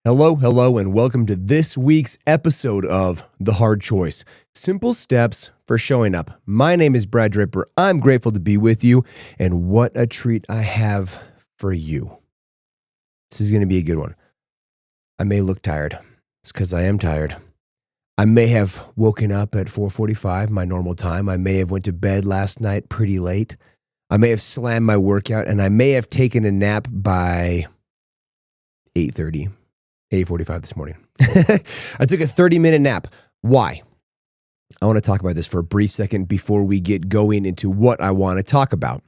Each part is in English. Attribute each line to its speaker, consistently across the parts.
Speaker 1: Hello, and welcome to this week's episode of The Hard Choice. Simple steps for showing up. My name is Brad Draper. I'm grateful to be with you, and what a treat I have for you. This is going to be a good one. I may look tired. It's because I am tired. I may have woken up at 4:45, my normal time. I may have went to bed last night pretty late. I may have slammed my workout, and I may have taken a nap by 8:30. 8:45 this morning. I took a 30-minute nap. Why? I want to talk about this for a brief second before we get going into what I want to talk about.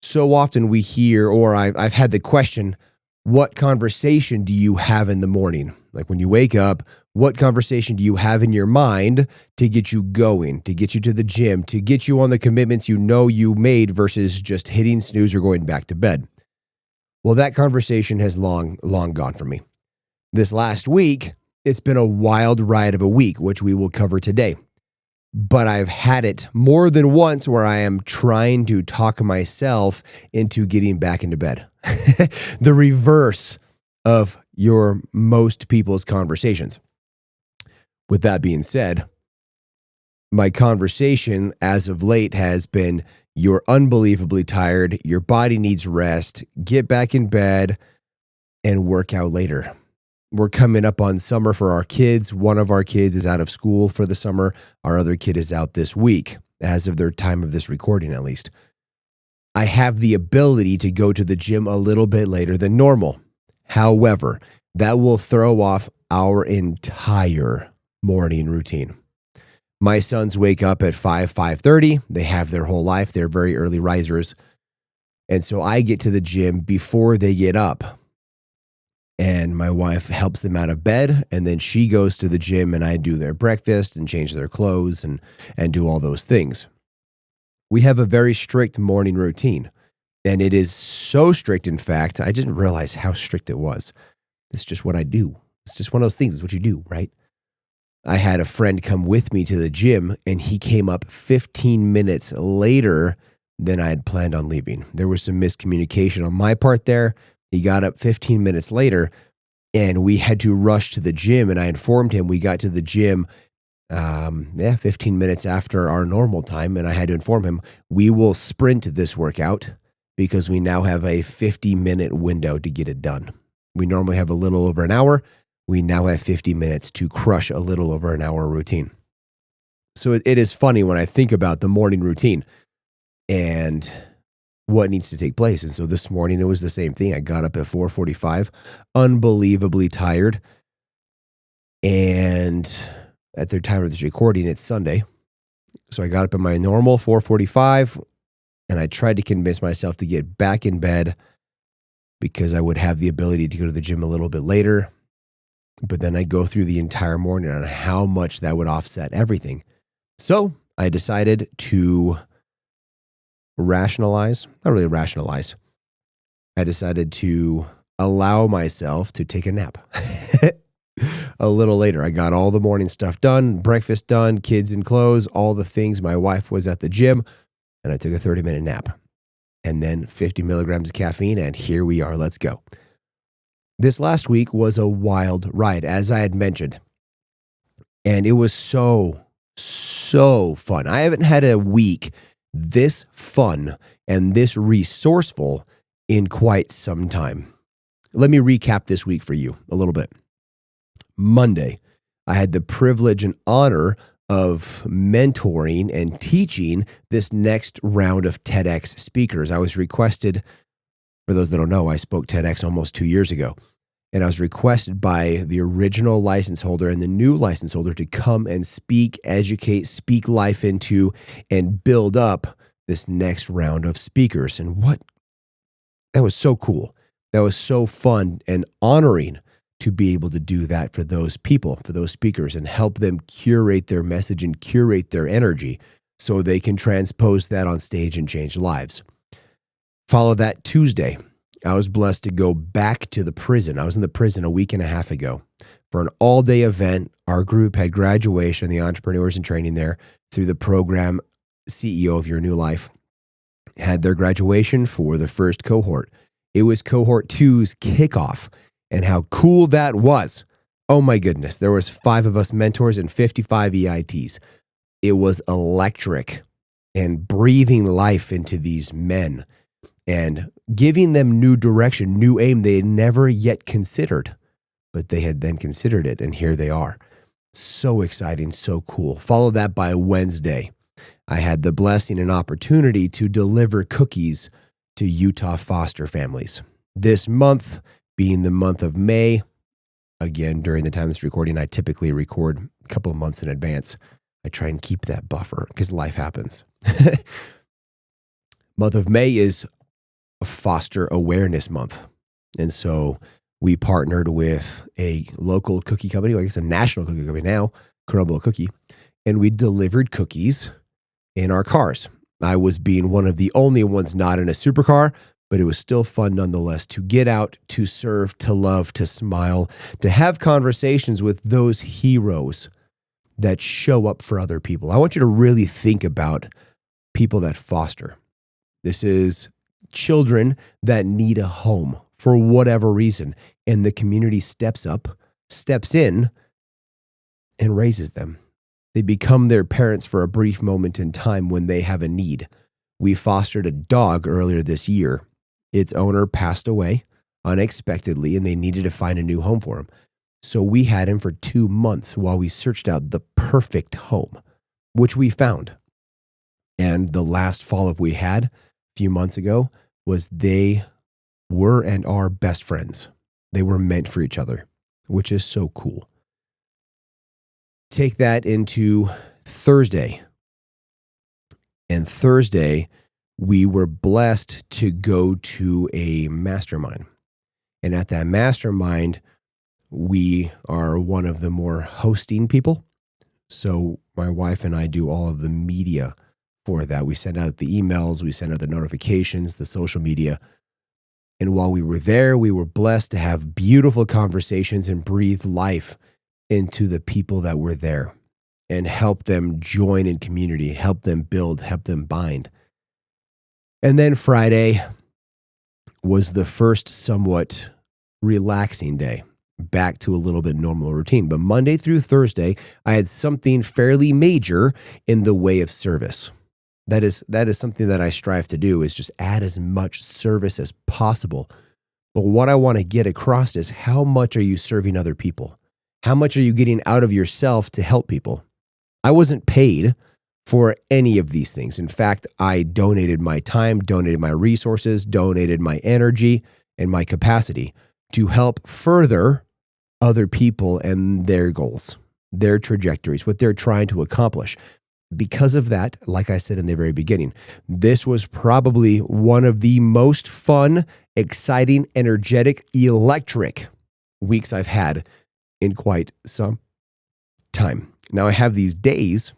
Speaker 1: So often we hear, or I've had the question, what conversation do you have in the morning? Like when you wake up, what conversation do you have in your mind to get you going, to get you to the gym, to get you on the commitments you know you made versus just hitting snooze or going back to bed? Well, that conversation has long gone from me. This last week, it's been a wild ride of a week, which we will cover today. But I've had it more than once where I am trying to talk myself into getting back into bed. The reverse of your most people's conversations. With that being said, my conversation as of late has been, you're unbelievably tired, your body needs rest, get back in bed, and work out later. We're coming up on summer for our kids. One of our kids is out of school for the summer. Our other kid is out this week, as of their time of this recording at least. I have the ability to go to the gym a little bit later than normal. However, that will throw off our entire morning routine. My sons wake up at 5:30. They have their whole life. They're very early risers. And so I get to the gym before they get up. And my wife helps them out of bed, and then she goes to the gym, and I do their breakfast and change their clothes and do all those things. We have a very strict morning routine, and it is so strict, in fact, I didn't realize how strict it was. It's just what I do. It's just one of those things. It's what you do, right? I had a friend come with me to the gym, and he came up 15 minutes later than I had planned on leaving. There was some miscommunication on my part there. He got up 15 minutes later, and we had to rush to the gym, and I informed him we got to the gym 15 minutes after our normal time, and I had to inform him we will sprint this workout because we now have a 50-minute window to get it done. We normally have a little over an hour. We now have 50 minutes to crush a little over an hour routine. So it is funny when I think about the morning routine and what needs to take place. And so this morning it was the same thing. I got up at 4:45, unbelievably tired. And at the time of this recording, it's Sunday. So I got up at my normal 4:45, and I tried to convince myself to get back in bed because I would have the ability to go to the gym a little bit later. But then I go through the entire morning on how much that would offset everything. So I decided to I decided to allow myself to take a nap a little later. I got all the morning stuff done, breakfast done, kids in clothes, all the things. My wife was at the gym, and I took a 30-minute nap. And then 50 milligrams of caffeine, and here we are. Let's go. This last week was a wild ride, as I had mentioned. And it was so fun. I haven't had a week this fun and this resourceful in quite some time. Let me recap this week for you a little bit. Monday, I had the privilege and honor of mentoring and teaching this next round of TEDx speakers. I was requested, for those that don't know, I spoke TEDx almost 2 years ago. And I was requested by the original license holder and the new license holder to come and speak, educate, speak life into, and build up this next round of speakers. And that was so cool. That was so fun and honoring to be able to do that for those people, for those speakers, and help them curate their message and curate their energy so they can transpose that on stage and change lives. Follow that Tuesday. I was blessed to go back to the prison. I was in the prison a week and a half ago for an all-day event. Our group had graduation, the entrepreneurs in training there through the program CEO of Your New Life, had their graduation for the first cohort. It was cohort 2's kickoff. and how cool that was. Oh my goodness. There was 5 of us mentors and 55 EITs. It was electric, and breathing life into these men and giving them new direction, new aim they had never yet considered, but they had then considered it, and here they are. So exciting, so cool. Follow that by Wednesday. I had the blessing and opportunity to deliver cookies to Utah foster families. This month being the month of May, again, during the time of this recording, I typically record a couple of months in advance. I try and keep that buffer because life happens. Month of May is a foster awareness month. And so we partnered with a local cookie company, like it's a national cookie company now, Crumble Cookie, and we delivered cookies in our cars. I was being one of the only ones not in a supercar, but it was still fun nonetheless to get out, to serve, to love, to smile, to have conversations with those heroes that show up for other people. I want you to really think about people that foster. This is children that need a home for whatever reason, and the community steps up, steps in, and raises them. They become their parents for a brief moment in time when they have a need. We fostered a dog earlier this year. Its owner passed away unexpectedly, and they needed to find a new home for him. So we had him for 2 months while we searched out the perfect home, which we found. And the last follow-up we had a few months ago was they were and are best friends. They were meant for each other, which is so cool. Take that into Thursday. And Thursday, we were blessed to go to a mastermind. And at that mastermind, we are one of the more hosting people. So my wife and I do all of the media for that. We send out the emails, we send out the notifications, the social media. And while we were there, we were blessed to have beautiful conversations and breathe life into the people that were there and help them join in community, help them build, help them bind. And then Friday was the first somewhat relaxing day, back to a little bit normal routine. But Monday through Thursday, I had something fairly major in the way of service. That is something that I strive to do, is just add as much service as possible. But what I want to get across is, how much are you serving other people? How much are you getting out of yourself to help people? I wasn't paid for any of these things. In fact, I donated my time, donated my resources, donated my energy and my capacity to help further other people and their goals, their trajectories, what they're trying to accomplish. Because of that, like I said in the very beginning, this was probably one of the most fun, exciting, energetic, electric weeks I've had in quite some time. Now, I have these days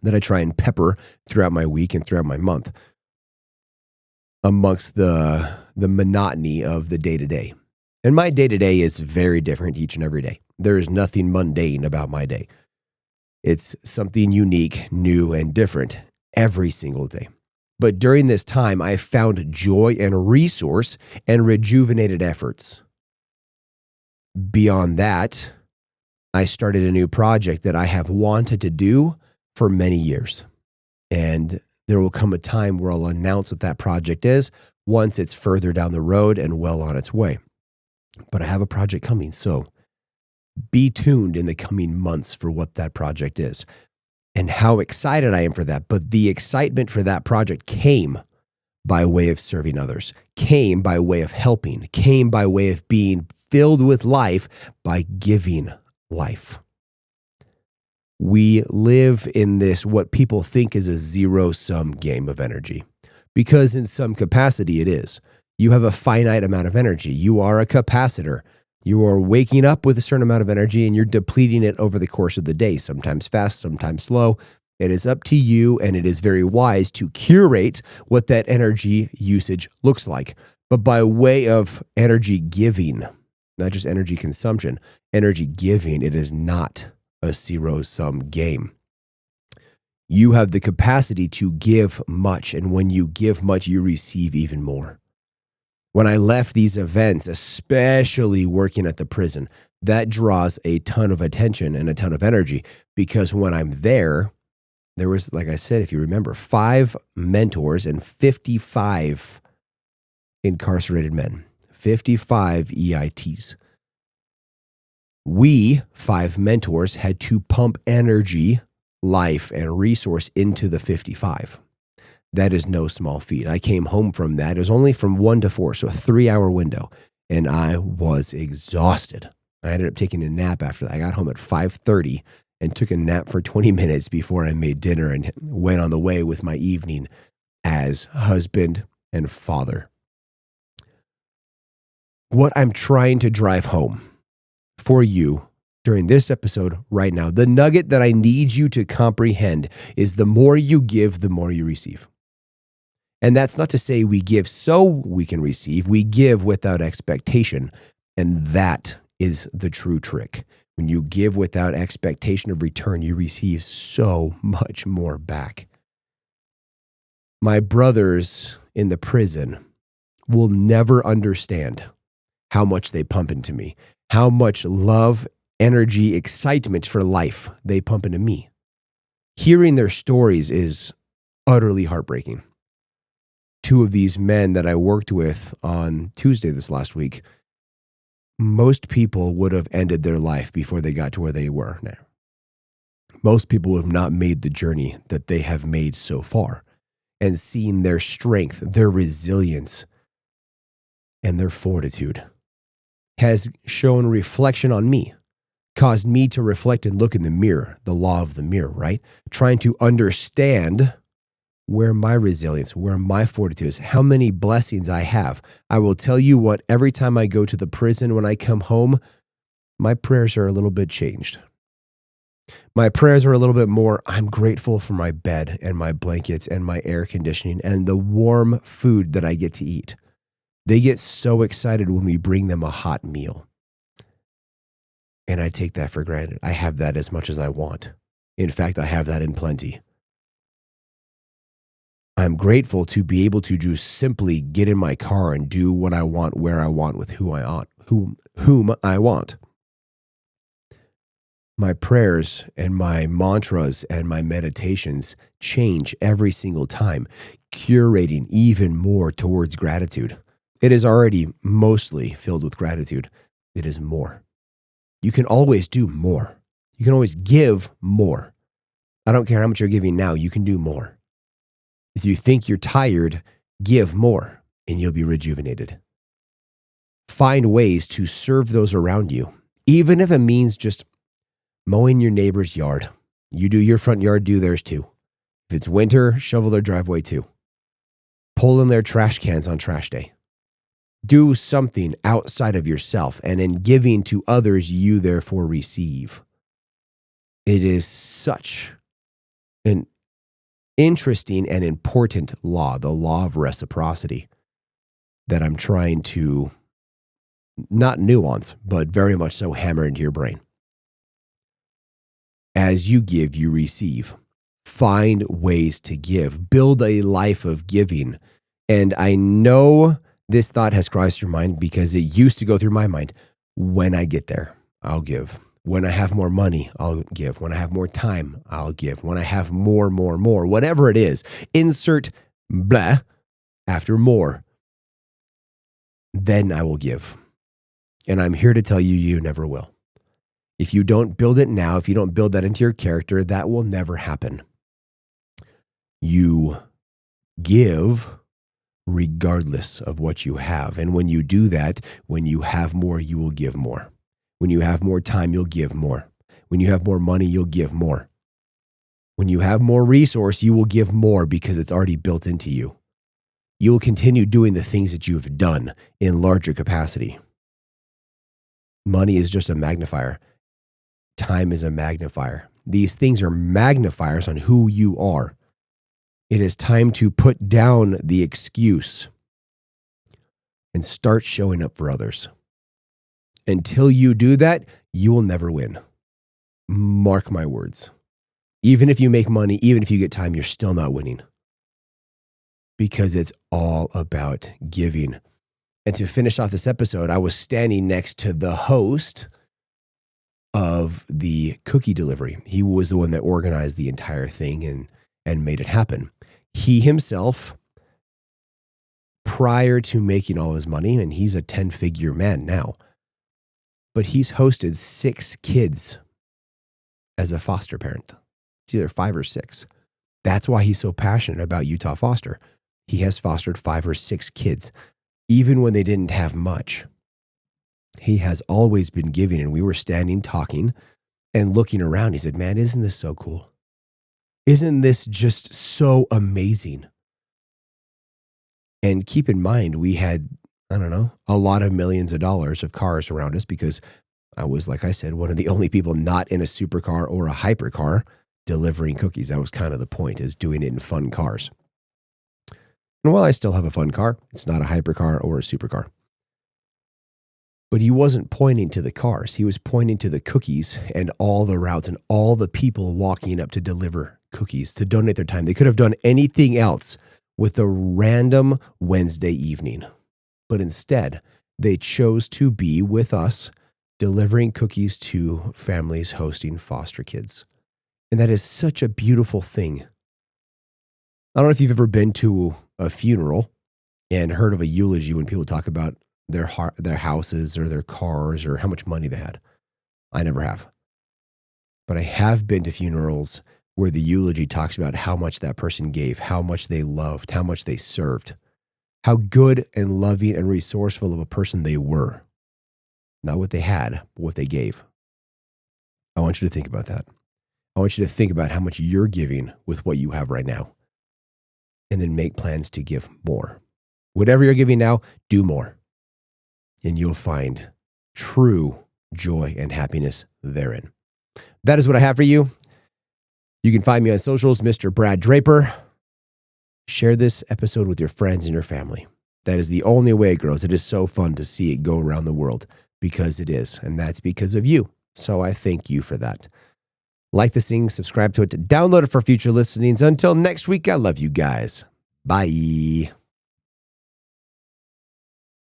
Speaker 1: that I try and pepper throughout my week and throughout my month amongst the monotony of the day-to-day. And my day-to-day is very different each and every day. There is nothing mundane about my day. It's something unique, new, and different every single day. But during this time, I found joy and resource and rejuvenated efforts. Beyond that, I started a new project that I have wanted to do for many years. And there will come a time where I'll announce what that project is once it's further down the road and well on its way. But I have a project coming, so be tuned in the coming months for what that project is and how excited I am for that. But the excitement for that project came by way of serving others, came by way of helping, came by way of being filled with life by giving life. We live in this, what people think is a zero-sum game of energy, because in some capacity it is. You have a finite amount of energy. You are a capacitor. You are waking up with a certain amount of energy and you're depleting it over the course of the day, sometimes fast, sometimes slow. It is up to you, and it is very wise to curate what that energy usage looks like. But by way of energy giving, not just energy consumption, energy giving, it is not a zero-sum game. You have the capacity to give much, and when you give much, you receive even more. When I left these events, especially working at the prison, that draws a ton of attention and a ton of energy, because when I'm there was, like I said, if you remember, 5 mentors and 55 incarcerated men, 55 EITs. We, 5 mentors, had to pump energy, life, and resource into the 55. That is no small feat. I came home from that. It was only from 1 to 4, so a 3-hour window. And I was exhausted. I ended up taking a nap after that. I got home at 5:30 and took a nap for 20 minutes before I made dinner and went on the way with my evening as husband and father. What I'm trying to drive home for you during this episode right now, the nugget that I need you to comprehend is the more you give, the more you receive. And that's not to say we give so we can receive. We give without expectation. And that is the true trick. When you give without expectation of return, you receive so much more back. My brothers in the prison will never understand how much they pump into me, how much love, energy, excitement for life they pump into me. Hearing their stories is utterly heartbreaking. 2 of these men that I worked with on Tuesday this last week, most people would have ended their life before they got to where they were now. Most people have not made the journey that they have made so far, and seeing their strength, their resilience, and their fortitude has shown reflection on me, caused me to reflect and look in the mirror, the law of the mirror, right? Trying to understand where my resilience, where my fortitude is, how many blessings I have. I will tell you what, every time I go to the prison, when I come home, my prayers are a little bit changed. My prayers are a little bit more, I'm grateful for my bed and my blankets and my air conditioning and the warm food that I get to eat. They get so excited when we bring them a hot meal. And I take that for granted. I have that as much as I want. In fact, I have that in plenty. I'm grateful to be able to just simply get in my car and do what I want, where I want, with whom I want. My prayers and my mantras and my meditations change every single time, curating even more towards gratitude. It is already mostly filled with gratitude. It is more. You can always do more. You can always give more. I don't care how much you're giving now, you can do more. If you think you're tired, give more and you'll be rejuvenated. Find ways to serve those around you, even if it means just mowing your neighbor's yard. You do your front yard, do theirs too. If it's winter, shovel their driveway too. Pull in their trash cans on trash day. Do something outside of yourself, and in giving to others, you therefore receive. It is such an interesting and important law, the law of reciprocity, that I'm trying to not nuance, but very much so hammer into your brain. As you give, you receive. Find ways to give. Build a life of giving. And I know this thought has crossed your mind because it used to go through my mind. When I get there, I'll give. When I have more money, I'll give. When I have more time, I'll give. When I have more, whatever it is, insert blah after more, then I will give. And I'm here to tell you, you never will. If you don't build it now, if you don't build that into your character, that will never happen. You give regardless of what you have. And when you do that, when you have more, you will give more. When you have more time, you'll give more. When you have more money, you'll give more. When you have more resource, you will give more because it's already built into you. You will continue doing the things that you have done in larger capacity. Money is just a magnifier. Time is a magnifier. These things are magnifiers on who you are. It is time to put down the excuse and start showing up for others. Until you do that, you will never win. Mark my words. Even if you make money, even if you get time, you're still not winning. Because it's all about giving. And to finish off this episode, I was standing next to the host of the cookie delivery. He was the one that organized the entire thing and made it happen. He himself, prior to making all his money, and he's a 10-figure man now, but he's hosted 6 kids as a foster parent. It's either 5 or 6. That's why he's so passionate about Utah Foster. He has fostered 5 or 6 kids, even when they didn't have much. He has always been giving, and we were standing talking and looking around. He said, man, isn't this so cool? Isn't this just so amazing? And keep in mind, we had, I don't know, a lot of millions of dollars of cars around us because I was, like I said, one of the only people not in a supercar or a hypercar delivering cookies. That was kind of the point, is doing it in fun cars. And while I still have a fun car, it's not a hypercar or a supercar. But he wasn't pointing to the cars. He was pointing to the cookies and all the routes and all the people walking up to deliver cookies, to donate their time. They could have done anything else with a random Wednesday evening. But instead, they chose to be with us, delivering cookies to families hosting foster kids. And that is such a beautiful thing. I don't know if you've ever been to a funeral and heard of a eulogy when people talk about their houses or their cars or how much money they had. I never have. But I have been to funerals where the eulogy talks about how much that person gave, how much they loved, how much they served, how good and loving and resourceful of a person they were. Not what they had, but what they gave. I want you to think about that. I want you to think about how much you're giving with what you have right now, and then make plans to give more. Whatever you're giving now, do more. And you'll find true joy and happiness therein. That is what I have for you. You can find me on socials, Mr. Brad Draper. Share this episode with your friends and your family. That is the only way it grows. It is so fun to see it go around the world, because it is. And that's because of you. So I thank you for that. Like this thing, subscribe to it, download it for future listenings. Until next week, I love you guys. Bye.